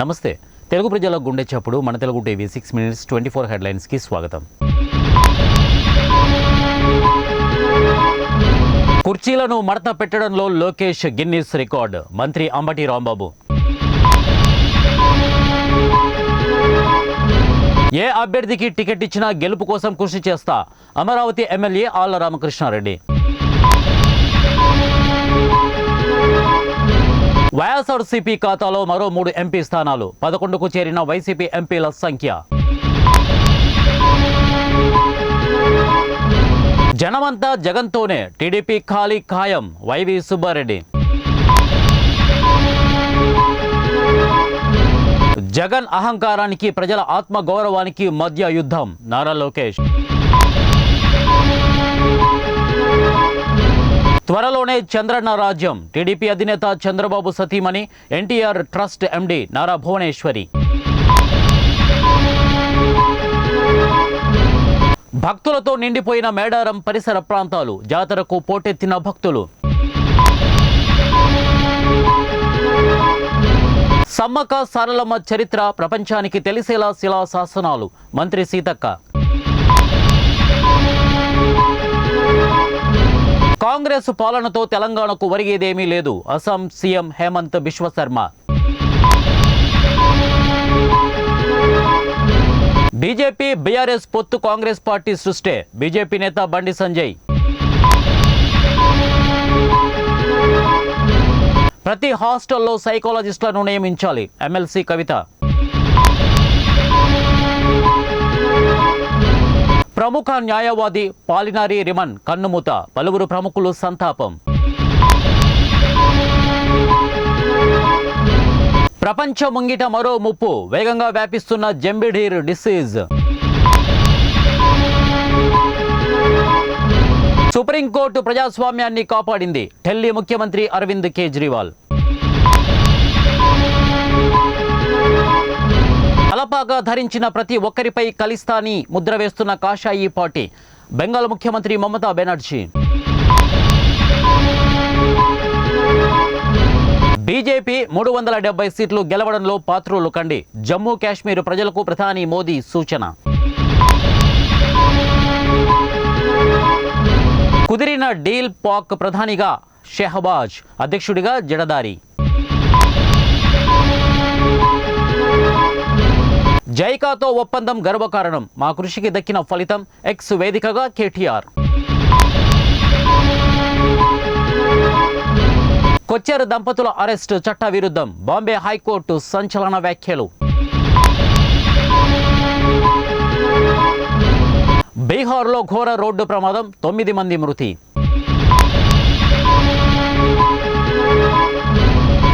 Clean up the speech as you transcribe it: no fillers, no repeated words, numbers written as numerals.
నమస్తే తెలుగు ప్రజల గుండె చప్పుడు మన తెలుగు టీవీ 6 minutes 24 హెడ్లైన్స్ కి స్వాగతం. కుర్చీలను మడత పెట్టడంలో లోకేష్ గిన్నిస్ రికార్డ్, మంత్రి అంబటి రాంబాబు. ఏ అభ్యర్థికి టికెట్ ఇచ్చినా గెలుపు కోసం కృషి చేస్తా, అమరావతి ఎమ్మెల్యే ఆళ్ల రామకృష్ణారెడ్డి. వైఎస్ఆర్సీపీ ఖాతాలో మరో 3 ఎంపీ స్థానాలు, 11కు చేరిన వైసీపీ ఎంపీల సంఖ్య. జనమంతా జగన్తోనే, టీడీపీ ఖాళీ ఖాయం, వైవి సుబ్బారెడ్డి. జగన్ అహంకారానికి ప్రజల ఆత్మగౌరవానికి మధ్య యుద్ధం, నారా లోకేష్. త్వరలోనే చంద్రన్న రాజ్యం, టీడీపీ అధినేత చంద్రబాబు సతీమణి ఎన్టీఆర్ ట్రస్ట్ ఎండీ నారా భువనేశ్వరి. భక్తులతో నిండిపోయిన మేడారం పరిసర ప్రాంతాలు, జాతరకు పోటెత్తిన భక్తులు. సమ్మక్క సారలమ్మ చరిత్ర ప్రపంచానికి తెలిసేలా శిలా శాసనాలు, మంత్రి సీతక్క. కాంగ్రెస్ పాలనతో తెలంగాణకు ఒరిగేదేమీ లేదు, Assam CM Hemant Biswa Sarma. BJP BRS పొత్తు కాంగ్రెస్ పార్టీ సృష్టే, బీజేపీ నేత బండి సంజయ్. ప్రతి హాస్టల్లో సైకాలజిస్టులను నియమించాలి, ఎమ్మెల్సీ కవిత. ప్రముఖ న్యాయవాది పాలినారి రిమన్ కన్నుమూత, పలువురు ప్రముఖులు సంతాపం. ప్రపంచ ముంగిట మరో ముప్పు, వేగంగా వ్యాపిస్తున్న జెంబిడీర్ డిసీజ్. సుప్రీంకోర్టు ప్రజాస్వామ్యాన్ని కాపాడింది, ఢిల్లీ ముఖ్యమంత్రి అరవింద్ కేజ్రీవాల్. తలపాగా ధరించిన ప్రతి ఒక్కరిపై ఖలిస్తానీ ముద్ర వేస్తున్న కాషాయి పార్టీ, బెంగాల్ ముఖ్యమంత్రి మమతా బెనర్జీ. బీజేపీ 370 సీట్లు గెలవడంలో పాత్రులు కండి, జమ్మూ కాశ్మీర్ ప్రజలకు ప్రధాని మోదీ సూచన. కుదిరిన డీల్, పాక్ ప్రధానిగా షెహబాజ్, అధ్యక్షుడిగా జడదారి. జైకాతో ఒప్పందం గర్వకారణం, మా కృషికి దక్కిన ఫలితం, ఎక్స్ వేదికగా కేటీఆర్. కొచ్చేర్ దంపతుల అరెస్టు చట్ట విరుద్ధం, బాంబే హైకోర్టు సంచలన వ్యాఖ్యలు. బీహార్లో ఘోర రోడ్డు ప్రమాదం, 9 మంది మృతి.